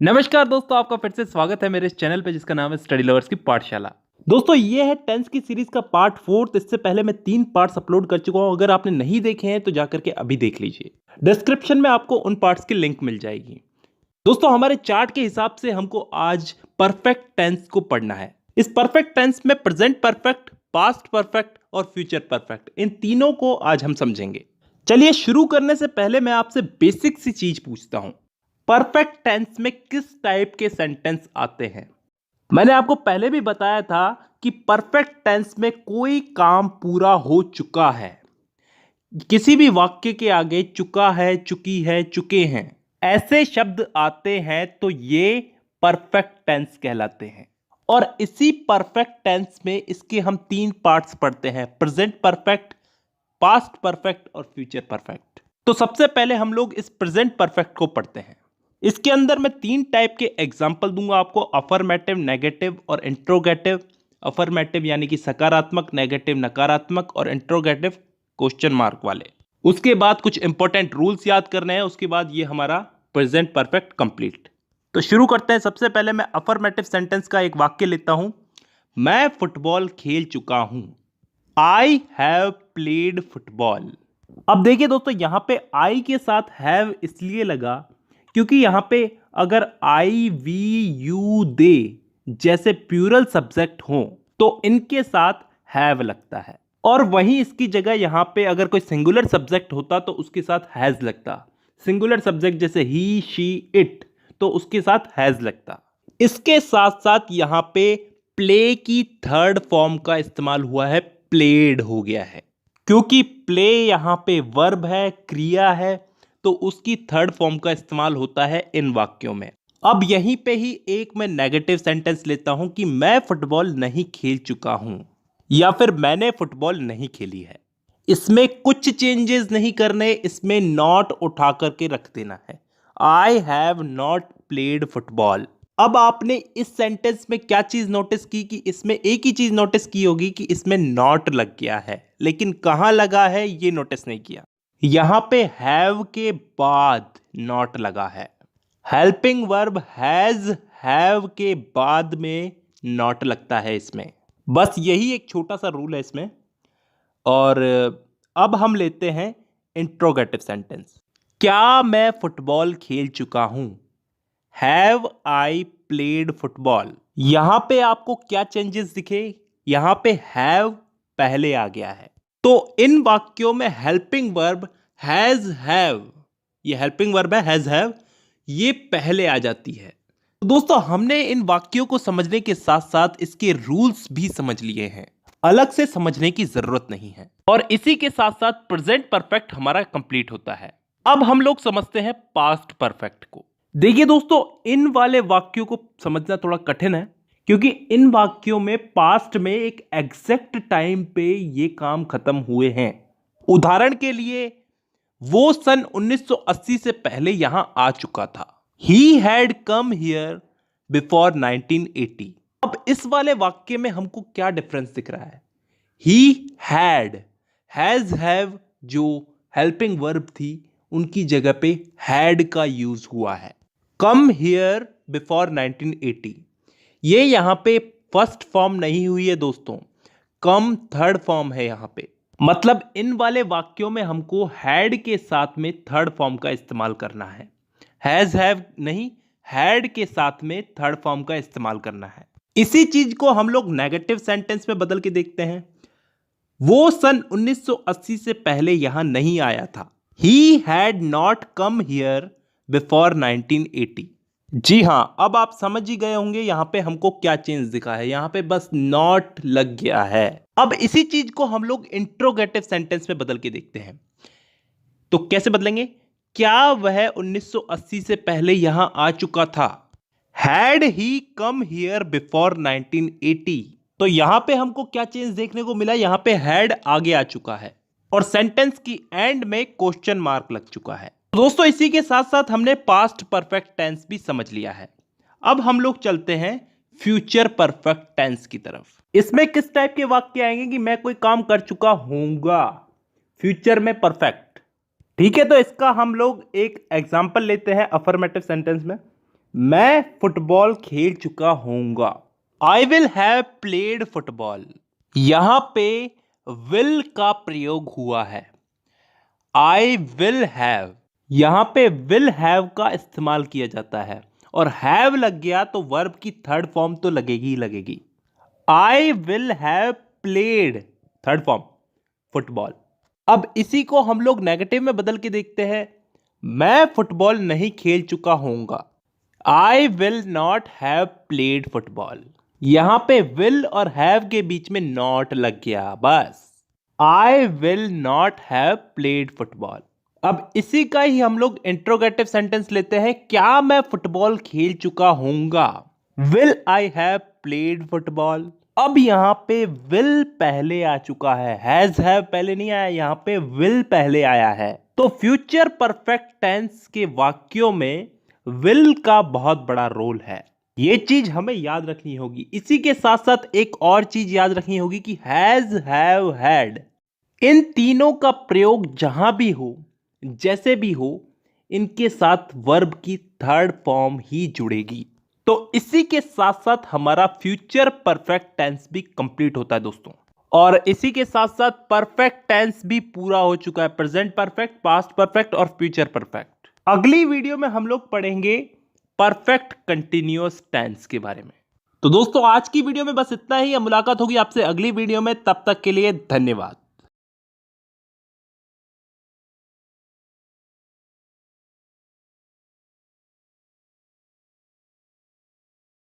नमस्कार दोस्तों, आपका फिर से स्वागत है मेरे इस चैनल पे जिसका नाम है स्टडी लवर्स की पाठशाला। दोस्तों ये है टेंस की सीरीज का पार्ट 4। इससे पहले मैं 3 पार्ट्स अपलोड कर चुका हूं। अगर आपने नहीं देखे हैं तो जाकर के अभी देख लीजिए। डिस्क्रिप्शन में आपको उन पार्ट्स की लिंक मिल जाएगी। दोस्तों हमारे चार्ट के हिसाब से हमको आज परफेक्ट टेंस को पढ़ना है। इस परफेक्ट टेंस में प्रेजेंट परफेक्ट, पास्ट परफेक्ट और फ्यूचर परफेक्ट, इन तीनों को आज हम समझेंगे। चलिए शुरू करने से पहले मैं आपसे बेसिक सी चीज पूछता हूं, परफेक्ट टेंस में किस टाइप के सेंटेंस आते हैं। मैंने आपको पहले भी बताया था कि परफेक्ट टेंस में कोई काम पूरा हो चुका है। किसी भी वाक्य के आगे चुका है, चुकी है, चुके हैं ऐसे शब्द आते हैं तो ये परफेक्ट टेंस कहलाते हैं। और इसी परफेक्ट टेंस में इसके हम 3 पार्ट्स पढ़ते हैं, प्रेजेंट परफेक्ट, पास्ट परफेक्ट और फ्यूचर परफेक्ट। तो सबसे पहले हम लोग इस प्रेजेंट परफेक्ट को पढ़ते हैं। इसके अंदर मैं 3 टाइप के एग्जाम्पल दूंगा आपको, अफर्मेटिव, नेगेटिव और इंट्रोगेटिव। अफर्मेटिव यानी कि सकारात्मक, नेगेटिव नकारात्मक और इंट्रोगेटिव क्वेश्चन मार्क वाले। उसके बाद कुछ इंपॉर्टेंट रूल्स याद करने हैं, उसके बाद ये हमारा प्रेजेंट परफेक्ट कंप्लीट। तो शुरू करते हैं। सबसे पहले मैं अफर्मेटिव सेंटेंस का एक वाक्य लेता हूं, मैं फुटबॉल खेल चुका हूं। I have played football. अब देखिए दोस्तों, यहां पे आई के साथ हैव इसलिए लगा क्योंकि यहां पे अगर आई, वी, यू, दे जैसे प्लूरल सब्जेक्ट हो तो इनके साथ हैव लगता है, और वहीं इसकी जगह यहां पे अगर कोई सिंगुलर सब्जेक्ट होता तो उसके साथ हैज लगता। सिंगुलर सब्जेक्ट जैसे ही, शी, इट, तो उसके साथ हैज लगता। इसके साथ साथ यहां पे प्ले की थर्ड फॉर्म का इस्तेमाल हुआ है, प्लेड हो गया है। क्योंकि प्ले यहां पे वर्ब है, क्रिया है, तो उसकी थर्ड फॉर्म का इस्तेमाल होता है इन वाक्यों में। अब यहीं पे ही एक मैं नेगेटिव सेंटेंस लेता हूं कि मैं फुटबॉल नहीं खेल चुका हूं, या फिर मैंने फुटबॉल नहीं खेली है। इसमें कुछ चेंजेस नहीं करने, इसमें नॉट उठा करके रख देना है। I have not played football. अब आपने इस सेंटेंस में क्या चीज नोटिस की कि इसमें एक ही चीज नोटिस की होगी कि इसमें नॉट लग गया है, लेकिन कहां लगा है ये नोटिस नहीं किया। यहां पे हैव के बाद नॉट लगा है। हेल्पिंग वर्ब हैज, हैव के बाद में नॉट लगता है इसमें। बस यही एक छोटा सा रूल है इसमें। और अब हम लेते हैं इंट्रोगेटिव सेंटेंस। क्या मैं फुटबॉल खेल चुका हूं? Have I played football. यहां पे आपको क्या चेंजेस दिखे? यहां पे हैव पहले आ गया है, तो इन वाक्यों में हेल्पिंग वर्ब हैज हैव, ये हेल्पिंग वर्ब है हैज हैव, ये पहले आ जाती है। तो दोस्तों हमने इन वाक्यों को समझने के साथ साथ इसके रूल्स भी समझ लिए हैं, अलग से समझने की जरूरत नहीं है। और इसी के साथ साथ प्रेजेंट परफेक्ट हमारा कंप्लीट होता है। अब हम लोग समझते हैं पास्ट परफेक्ट को। देखिए दोस्तों, इन वाले वाक्यों को समझना थोड़ा कठिन है क्योंकि इन वाक्यों में पास्ट में एक एग्जैक्ट टाइम पे ये काम खत्म हुए हैं। उदाहरण के लिए वो सन 1980 से पहले यहां आ चुका था। He had come here before 1980। अब इस वाले वाक्य में हमको क्या डिफरेंस दिख रहा है? ही हैड, हैज हैव जो हेल्पिंग वर्ब थी उनकी जगह पे हैड का यूज हुआ है। कम हियर बिफोर 1980, ये यहां पे फर्स्ट फॉर्म नहीं हुई है दोस्तों, कम थर्ड फॉर्म है यहां पे। मतलब इन वाले वाक्यों में हमको हैड के साथ में थर्ड फॉर्म का इस्तेमाल करना है, हैज हैव नहीं, हैड के साथ में थर्ड फॉर्म का इस्तेमाल करना है। इसी चीज को हम लोग नेगेटिव सेंटेंस में बदल के देखते हैं। वो सन 1980 से पहले यहां नहीं आया था। He had not come here before 1980। जी हां, अब आप समझ ही गए होंगे यहां पे हमको क्या चेंज दिखा है। यहां पे बस नॉट लग गया है। अब इसी चीज को हम लोग इंट्रोगेटिव सेंटेंस में बदल के देखते हैं। तो कैसे बदलेंगे? क्या वह 1980 से पहले यहां आ चुका था? Had he come here before 1980। तो यहां पे हमको क्या चेंज देखने को मिला? यहां पे हैड आगे आ चुका है और सेंटेंस की एंड में क्वेश्चन मार्क लग चुका है। दोस्तों इसी के साथ साथ हमने पास्ट परफेक्ट टेंस भी समझ लिया है। अब हम लोग चलते हैं फ्यूचर परफेक्ट टेंस की तरफ। इसमें किस टाइप के वाक्य आएंगे कि मैं कोई काम कर चुका हूंगा, फ्यूचर में परफेक्ट। ठीक है, तो इसका हम लोग एक एग्जांपल लेते हैं अफर्मेटिव सेंटेंस में। मैं फुटबॉल खेल चुका होऊंगा। I will have played football. यहां पे विल का प्रयोग हुआ है। आई विल हैव, यहां पे विल हैव का इस्तेमाल किया जाता है और हैव लग गया तो वर्ब की थर्ड फॉर्म तो लगेगी ही लगेगी। I will have played, third form, football. अब इसी को हम लोग नेगेटिव में बदल के देखते हैं। मैं फुटबॉल नहीं खेल चुका होऊंगा। I will not have played football. यहां पे विल और हैव के बीच में नॉट लग गया, बस। I will not have played football. अब इसी का ही हम लोग इंट्रोगेटिव सेंटेंस लेते हैं। क्या मैं फुटबॉल खेल चुका होऊंगा? Will I have played football. अब यहां पे विल पहले आ चुका है, हैज हैव पहले नहीं आया, यहां पे विल पहले आया है। तो फ्यूचर परफेक्ट टेंस के वाक्यों में विल का बहुत बड़ा रोल है। ये चीज हमें याद रखनी होगी। इसी के साथ साथ एक और चीज याद रखनी होगी कि हैज, हैव, हैड, इन तीनों का प्रयोग जहां भी हो, जैसे भी हो, इनके साथ वर्ब की थर्ड फॉर्म ही जुड़ेगी। तो इसी के साथ साथ हमारा फ्यूचर परफेक्ट टेंस भी कंप्लीट होता है दोस्तों। और इसी के साथ साथ परफेक्ट टेंस भी पूरा हो चुका है। प्रेजेंट परफेक्ट, पास्ट परफेक्ट और फ्यूचर परफेक्ट। अगली वीडियो में हम लोग पढ़ेंगे परफेक्ट कंटिन्यूअस टेंस के बारे में। तो दोस्तों आज की वीडियो में बस इतना ही। मुलाकात होगी आपसे अगली वीडियो में। तब तक के लिए धन्यवाद।